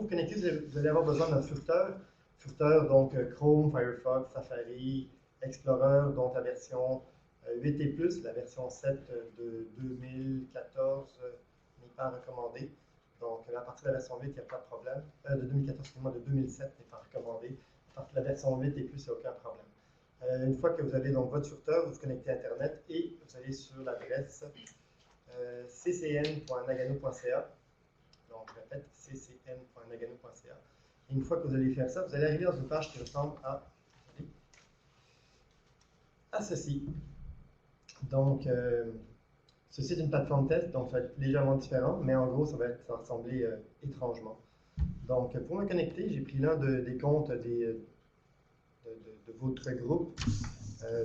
connecter, vous allez avoir besoin d'un furteur. Furteur, donc Chrome, Firefox, Safari, Explorer, donc la version 8 et plus, la version 7 de 2014 n'est pas recommandée. Donc, à partir de la version 8, il n'y a pas de problème. De 2014, excusez-moi, de 2007 n'est pas recommandé. À partir de la version 8 et plus, il n'y a aucun problème. Une fois que vous avez donc votre furteur, vous vous connectez à Internet et vous allez sur l'adresse ccn.nagano.ca. Donc, je répète, ccn.nagano.ca. Et une fois que vous allez faire ça, vous allez arriver dans une page qui ressemble à ceci. Donc, ceci est une plateforme test, donc ça va être légèrement différent, mais en gros, ça va ressembler étrangement. Donc, pour me connecter, j'ai pris l'un des comptes de votre groupe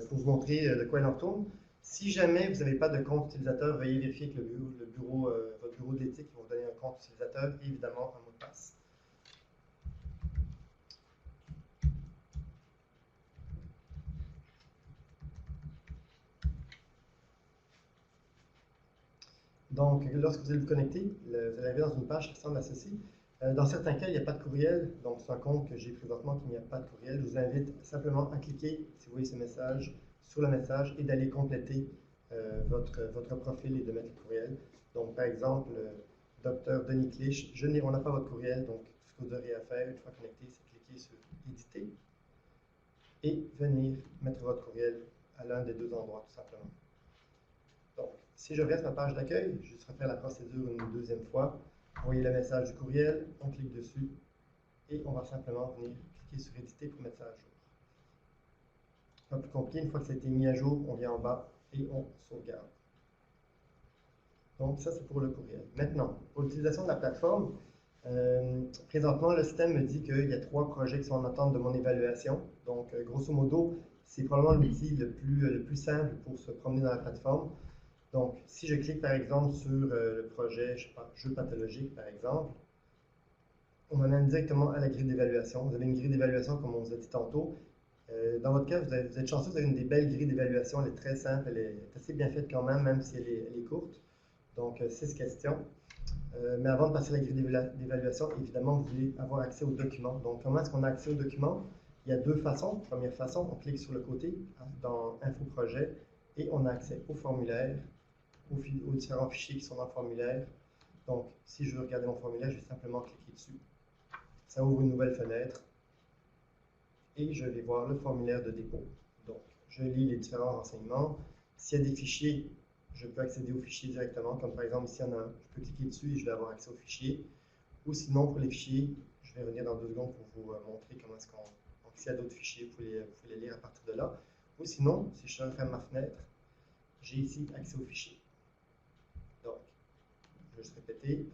pour vous montrer de quoi il en retourne. Si jamais vous n'avez pas de compte utilisateur, veuillez vérifier que votre bureau d'éthique va vous donner un compte utilisateur et évidemment un mot de passe. Donc, lorsque vous allez vous connecter, vous allez arriver dans une page qui ressemble à ceci. Dans certains cas, il n'y a pas de courriel, donc c'est un compte que j'ai présentement qu'il n'y a pas de courriel. Je vous invite simplement à cliquer, si vous voyez ce message, sur le message et d'aller compléter votre profil et de mettre le courriel. Donc, par exemple, Dr Denis Clich, on n'a pas votre courriel, donc ce que vous aurez à faire une fois connecté, c'est cliquer sur Éditer et venir mettre votre courriel à l'un des deux endroits, tout simplement. Donc, si je reste ma page d'accueil, je vais refaire la procédure une deuxième fois. Vous voyez le message du courriel, on clique dessus et on va simplement venir cliquer sur Éditer pour mettre ça à jour. Pas plus compliqué, une fois que ça a été mis à jour, on vient en bas et on sauvegarde. Donc, ça, c'est pour le courriel. Maintenant, pour l'utilisation de la plateforme, présentement, le système me dit qu'il y a 3 projets qui sont en attente de mon évaluation. Donc, grosso modo, c'est probablement l'outil le plus simple pour se promener dans la plateforme. Donc, si je clique par exemple sur le projet, je sais pas, jeu pathologique par exemple, on m'amène directement à la grille d'évaluation. Vous avez une grille d'évaluation comme on vous a dit tantôt. Dans votre cas, vous êtes chanceux, vous avez une des belles grilles d'évaluation, elle est très simple, elle est assez bien faite quand même si elle est courte. Donc, 6 questions. Mais avant de passer à la grille d'évaluation, évidemment, vous voulez avoir accès aux documents. Donc, comment est-ce qu'on a accès aux documents? Il y a 2 façons. Première façon, on clique sur le côté dans Info projet et on a accès au formulaire, aux différents fichiers qui sont dans le formulaire. Donc, si je veux regarder mon formulaire, je vais simplement cliquer dessus. Ça ouvre une nouvelle fenêtre et je vais voir le formulaire de dépôt. Donc, je lis les différents renseignements. S'il y a des fichiers, je peux accéder aux fichiers directement, comme par exemple ici, il y en a un. Je peux cliquer dessus et je vais avoir accès aux fichiers. Ou sinon, pour les fichiers, je vais revenir dans 2 secondes pour vous montrer comment est-ce qu'on... Donc, s'il y a d'autres fichiers, vous pouvez les lire à partir de là. Ou sinon, si je referme ma fenêtre, j'ai ici accès aux fichiers. Donc, je vais juste répéter.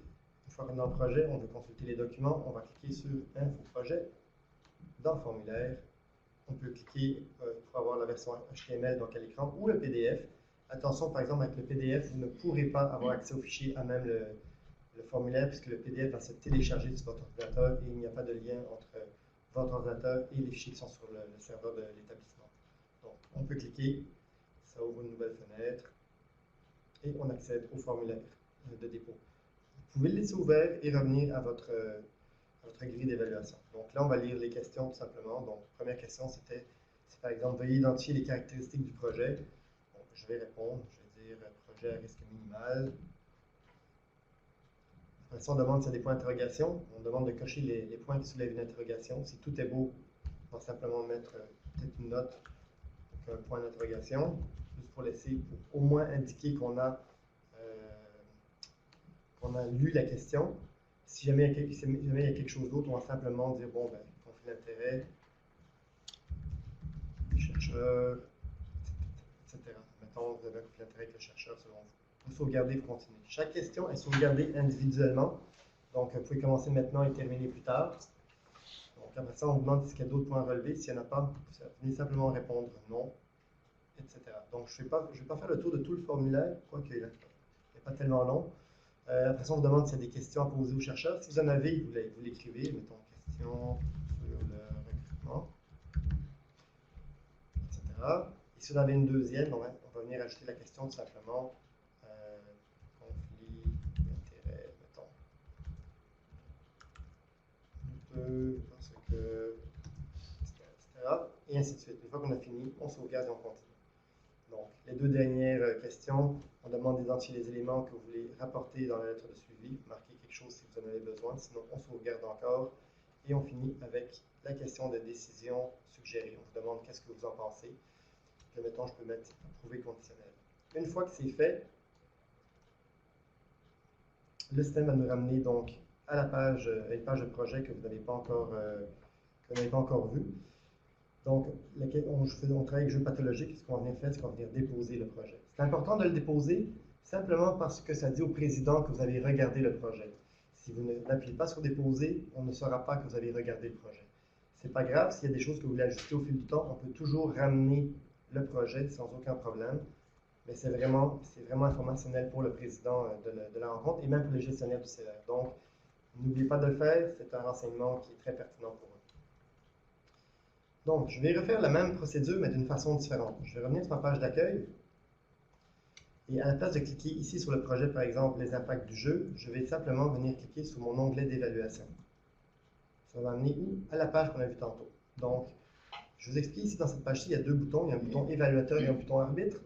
Une fois qu'on est dans le projet, on veut consulter les documents. On va cliquer sur Info projet. Dans le formulaire, on peut cliquer pour avoir la version HTML donc à l'écran ou le PDF. Attention, par exemple, avec le PDF, vous ne pourrez pas avoir accès au fichier à même le formulaire puisque le PDF va se télécharger sur votre ordinateur et il n'y a pas de lien entre votre ordinateur et les fichiers qui sont sur le serveur de l'établissement. Donc, on peut cliquer, ça ouvre une nouvelle fenêtre et on accède au formulaire de dépôt. Vous pouvez le laisser ouvert et revenir à votre grille d'évaluation. Donc là, on va lire les questions tout simplement. Donc, première question, c'est par exemple, veuillez identifier les caractéristiques du projet. Donc, je vais répondre, je vais dire projet à risque minimal. Après ça, on demande s'il y a des points d'interrogation. On demande de cocher les points qui soulèvent une interrogation. Si tout est beau, on va simplement mettre peut-être une note, donc un point d'interrogation, juste pour laisser, pour au moins indiquer qu'on a lu la question. Si jamais il y a quelque chose d'autre, on va simplement dire, bon, ben, conflit d'intérêt, chercheur, etc. Mettons, vous avez un conflit d'intérêt avec le chercheur selon vous. Vous sauvegardez, vous continuez. Chaque question est sauvegardée individuellement. Donc, vous pouvez commencer maintenant et terminer plus tard. Donc, après ça, on vous demande s'il y a d'autres points à relever. S'il n'y en a pas, vous venez simplement répondre non, etc. Donc, je ne vais pas faire le tour de tout le formulaire, quoique il n'est pas tellement long. Après ça, on vous demande s'il y a des questions à poser aux chercheurs. Si vous en avez, vous l'écrivez. Mettons question sur le recrutement, etc. Et si vous en avez une deuxième, on va venir ajouter la question tout simplement conflit d'intérêt, mettons. parce que, etc. Et ainsi de suite. Une fois qu'on a fini, on sauvegarde et on continue. Donc, les deux dernières questions, on demande d'identifier les éléments que vous voulez rapporter dans la lettre de suivi, marquer quelque chose si vous en avez besoin, sinon on sauvegarde encore. Et on finit avec la question de décision suggérée. On vous demande qu'est-ce que vous en pensez. Puis, mettons, je peux mettre approuvé conditionnel. Une fois que c'est fait, le système va nous ramener donc à la page, une page de projet que vous n'avez pas encore vue. Donc, on travaille avec jeu pathologique. Ce qu'on va venir faire, c'est qu'on va venir déposer le projet. C'est important de le déposer simplement parce que ça dit au président que vous avez regardé le projet. Si vous n'appuyez pas sur déposer, on ne saura pas que vous avez regardé le projet. C'est pas grave, s'il y a des choses que vous voulez ajuster au fil du temps, on peut toujours ramener le projet sans aucun problème. Mais c'est vraiment informationnel pour le président de la rencontre et même pour le gestionnaire du CER. Donc, n'oubliez pas de le faire, c'est un renseignement qui est très pertinent pour eux. Donc, je vais refaire la même procédure, mais d'une façon différente. Je vais revenir sur ma page d'accueil. Et à la place de cliquer ici sur le projet, par exemple, les impacts du jeu, je vais simplement venir cliquer sur mon onglet d'évaluation. Ça va m'amener où? À la page qu'on a vue tantôt. Donc, je vous explique ici, dans cette page-ci, il y a deux boutons. Il y a un bouton évaluateur et un bouton arbitre.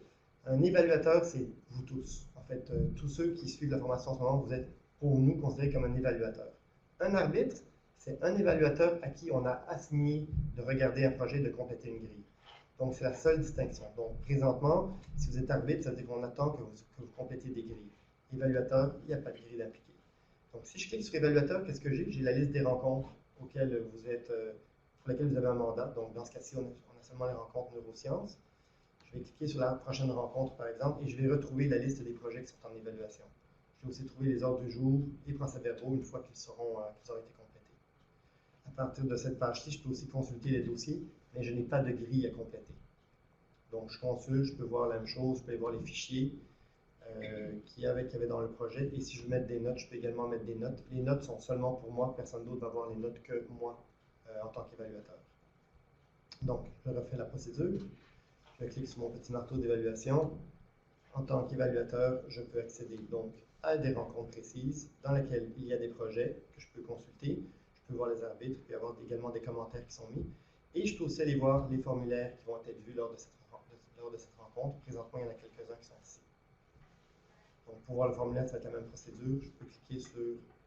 Un évaluateur, c'est vous tous. En fait, tous ceux qui suivent la formation en ce moment, vous êtes pour nous considérés comme un évaluateur. Un arbitre, c'est un évaluateur à qui on a assigné de regarder un projet, de compléter une grille. Donc, c'est la seule distinction. Donc, présentement, si vous êtes arbitre, ça veut dire qu'on attend que vous complétiez des grilles. Évaluateur, il n'y a pas de grille d'appliquer. Donc, si je clique sur évaluateur, qu'est-ce que j'ai? J'ai la liste des rencontres auxquelles vous êtes, pour lesquelles vous avez un mandat. Donc, dans ce cas-ci, on a seulement les rencontres neurosciences. Je vais cliquer sur la prochaine rencontre, par exemple, et je vais retrouver la liste des projets qui sont en évaluation. Je vais aussi trouver les ordres du jour et procès-verbaux une fois qu'ils auront été complétés. À partir de cette page-ci, je peux aussi consulter les dossiers, mais je n'ai pas de grille à compléter. Donc, je consulte, je peux voir la même chose, je peux voir les fichiers qu'il y avait dans le projet, et si je veux mettre des notes, je peux également mettre des notes. Les notes sont seulement pour moi, personne d'autre va voir les notes que moi en tant qu'évaluateur. Donc, je refais la procédure. Je clique sur mon petit marteau d'évaluation. En tant qu'évaluateur, je peux accéder donc à des rencontres précises dans lesquelles il y a des projets que je peux consulter. Je peux voir les arbitres, il peut y avoir également des commentaires qui sont mis. Et je peux aussi aller voir les formulaires qui vont être vus lors de cette rencontre. Présentement, il y en a quelques-uns qui sont ici. Donc, pour voir le formulaire, ça va être la même procédure. Je peux cliquer sur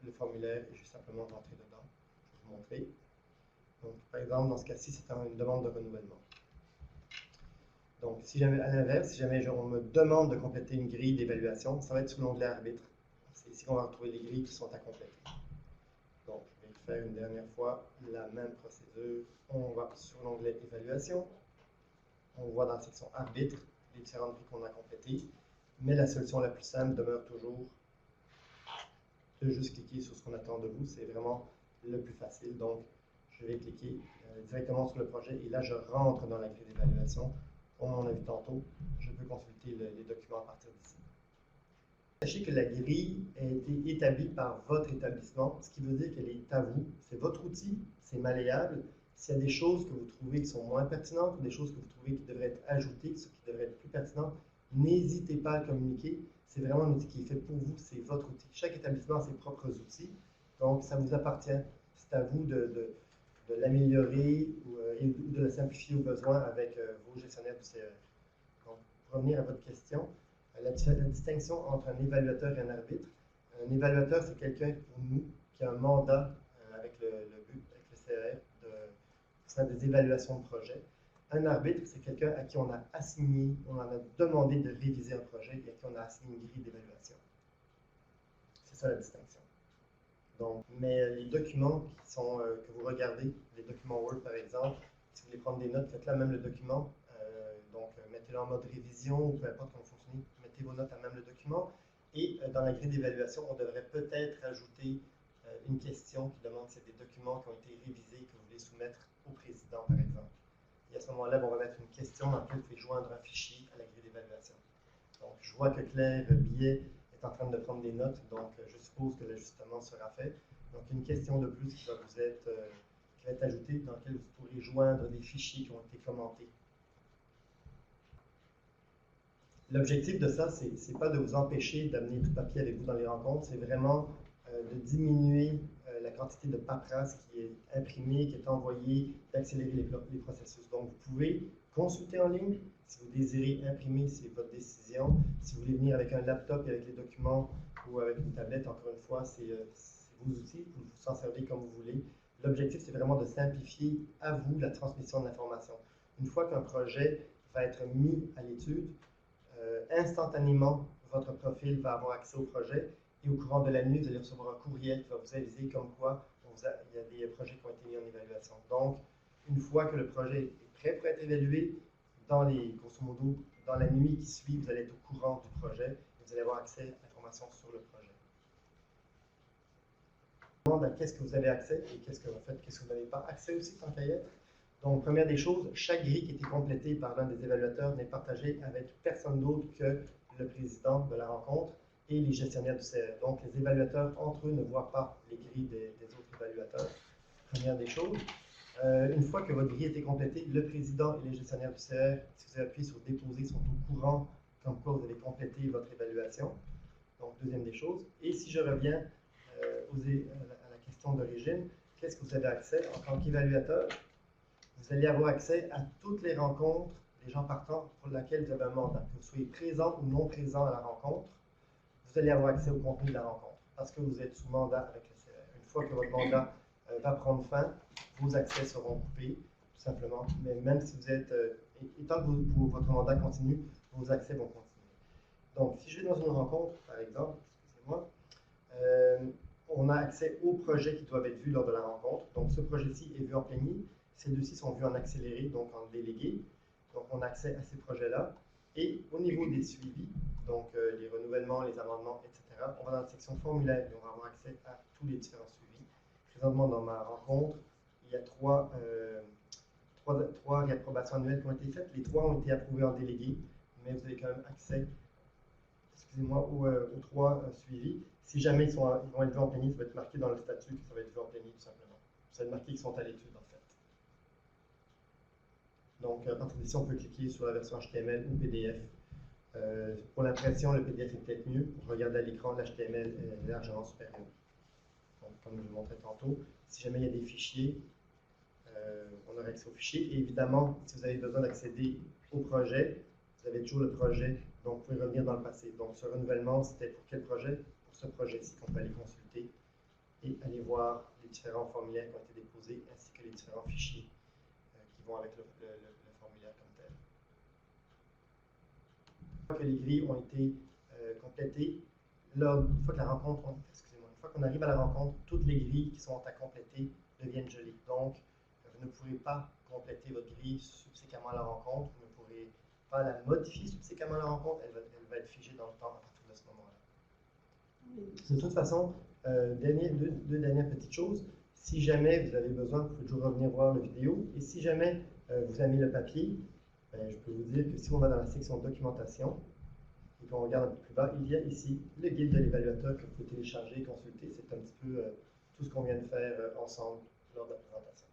le formulaire et juste simplement rentrer dedans. Je vais vous montrer. Donc, par exemple, dans ce cas-ci, c'est une demande de renouvellement. Donc, si jamais, à l'inverse, si jamais on me demande de compléter une grille d'évaluation, ça va être sur l'onglet arbitre. C'est ici qu'on va retrouver les grilles qui sont à compléter. Donc, je vais faire une dernière fois la même procédure. On va sur l'onglet évaluation. On voit dans la section arbitre les différentes grilles qu'on a complétées. Mais la solution la plus simple demeure toujours de juste cliquer sur ce qu'on attend de vous. C'est vraiment le plus facile. Donc, je vais cliquer directement sur le projet et là, je rentre dans la grille d'évaluation. Comme on a vu tantôt, je peux consulter les documents à partir d'ici. Sachez que la grille a été établie par votre établissement, ce qui veut dire qu'elle est à vous. C'est votre outil, c'est malléable. S'il y a des choses que vous trouvez qui sont moins pertinentes ou des choses que vous trouvez qui devraient être ajoutées, qui devraient être plus pertinentes, n'hésitez pas à le communiquer. C'est vraiment un outil qui est fait pour vous, c'est votre outil. Chaque établissement a ses propres outils, donc ça vous appartient. C'est à vous de l'améliorer ou de le simplifier au besoin avec vos gestionnaires du CER. Donc, pour revenir à votre question, la distinction entre un évaluateur et un arbitre. Un évaluateur, c'est quelqu'un pour nous qui a un mandat avec le CER de faire des évaluations de projet. Un arbitre, c'est quelqu'un à qui on a assigné, on en a demandé de réviser un projet et à qui on a assigné une grille d'évaluation. C'est ça la distinction. Donc, mais les documents que vous regardez, les documents Word par exemple, si vous voulez prendre des notes, faites-le à même le document. Donc, mettez-le en mode révision ou peu importe comment vous fonctionnez, mettez vos notes à même le document. Et dans la grille d'évaluation, on devrait peut-être ajouter une question qui demande s'il y a des documents qui ont été révisés que vous voulez soumettre au président par exemple. Et à ce moment-là, on va mettre une question dans laquelle vous pouvez joindre un fichier à la grille d'évaluation. Donc, je vois que Claire Billet est en train de prendre des notes, donc je suppose que l'ajustement sera fait. Donc, une question de plus qui va être ajoutée, dans laquelle vous pourrez joindre des fichiers qui ont été commentés. L'objectif de ça, c'est pas de vous empêcher d'amener tout papier avec vous dans les rencontres, c'est vraiment de diminuer la quantité de paperasse qui est imprimée, qui est envoyée, d'accélérer les processus. Donc, vous pouvez consulter en ligne si vous désirez imprimer, c'est votre décision. Si vous voulez venir avec un laptop et avec les documents ou avec une tablette, encore une fois, c'est vos outils, vous vous en servez comme vous voulez. L'objectif, c'est vraiment de simplifier à vous la transmission de l'information. Une fois qu'un projet va être mis à l'étude, instantanément, votre profil va avoir accès au projet et au courant de la nuit, vous allez recevoir un courriel qui va vous aviser comme quoi il y a des projets qui ont été mis en évaluation. Donc, une fois que le projet est prêt pour être évalué, grosso modo, dans la nuit qui suit, vous allez être au courant du projet et vous allez avoir accès à l'information sur le projet. Je demande à qu'est-ce que vous avez accès et qu'est-ce que vous n'avez pas accès aussi tant qu'à y être. Donc, première des choses, chaque grille qui a été complétée par l'un des évaluateurs n'est partagée avec personne d'autre que le président de la rencontre et les gestionnaires du CR. Donc, les évaluateurs, entre eux, ne voient pas les grilles des autres évaluateurs. Première des choses. Une fois que votre grille a été complétée, le président et les gestionnaires du CR, si vous appuyez sur déposer, sont au courant comme quoi vous avez complété votre évaluation. Donc, deuxième des choses. Et si je reviens à la question d'origine, qu'est-ce que vous avez accès en tant qu'évaluateur? Vous allez avoir accès à toutes les rencontres des gens partants pour lesquels vous avez un mandat. Que vous soyez présent ou non présent à la rencontre, vous allez avoir accès au contenu de la rencontre parce que vous êtes sous mandat avec le CR. Une fois que votre mandat va prendre fin, vos accès seront coupés, tout simplement. Mais même si vous êtes, et tant que votre mandat continue, vos accès vont continuer. Donc, si je vais dans une rencontre, par exemple, excusez-moi, on a accès aux projets qui doivent être vus lors de la rencontre. Donc, ce projet-ci est vu en plénier. Ces deux-ci sont vus en accéléré, donc en délégué. Donc, on a accès à ces projets-là. Et au niveau des suivis, donc les renouvellements, les amendements, etc., on va dans la section formulaire et on va avoir accès à tous les différents suivis. Présentement, dans ma rencontre, il y a trois réapprobations annuelles qui ont été faites. Les trois ont été approuvés en délégué, mais vous avez quand même accès, excusez-moi, aux trois suivis. Si jamais ils vont être vus en plénier, ça va être marqué dans le statut que ça va être vu en plénier, tout simplement. Ça va être marqué qu'ils sont à l'étude, en fait. Donc, à partir d'ici, on peut cliquer sur la version HTML ou PDF. Pour l'impression, le PDF est peut-être mieux. Pour regarder à l'écran, l'HTML est largement supérieur. Donc, comme je vous montrais tantôt, si jamais il y a des fichiers, on aura accès aux fichiers. Et évidemment, si vous avez besoin d'accéder au projet, vous avez toujours le projet, donc vous pouvez revenir dans le passé. Donc, ce renouvellement, c'était pour quel projet? Pour ce projet-ci qu'on peut aller consulter et aller voir les différents formulaires qui ont été déposés ainsi que les différents fichiers qui vont avec le formulaire comme tel. Une fois que les grilles ont été complétées, une fois que la rencontre, une fois qu'on arrive à la rencontre, toutes les grilles qui sont à compléter deviennent gelées. Donc, vous ne pourrez pas compléter votre grille subséquemment à la rencontre, vous ne pourrez pas la modifier subséquemment à la rencontre, elle va être figée dans le temps à partir de ce moment-là. De toute façon, deux dernières petites choses. Si jamais vous avez besoin, vous pouvez toujours revenir voir la vidéo. Et si jamais vous aimez le papier, je peux vous dire que si on va dans la section documentation et qu'on regarde un peu plus bas, il y a ici le guide de l'évaluateur que vous pouvez télécharger et consulter. C'est un petit peu tout ce qu'on vient de faire ensemble lors de la présentation.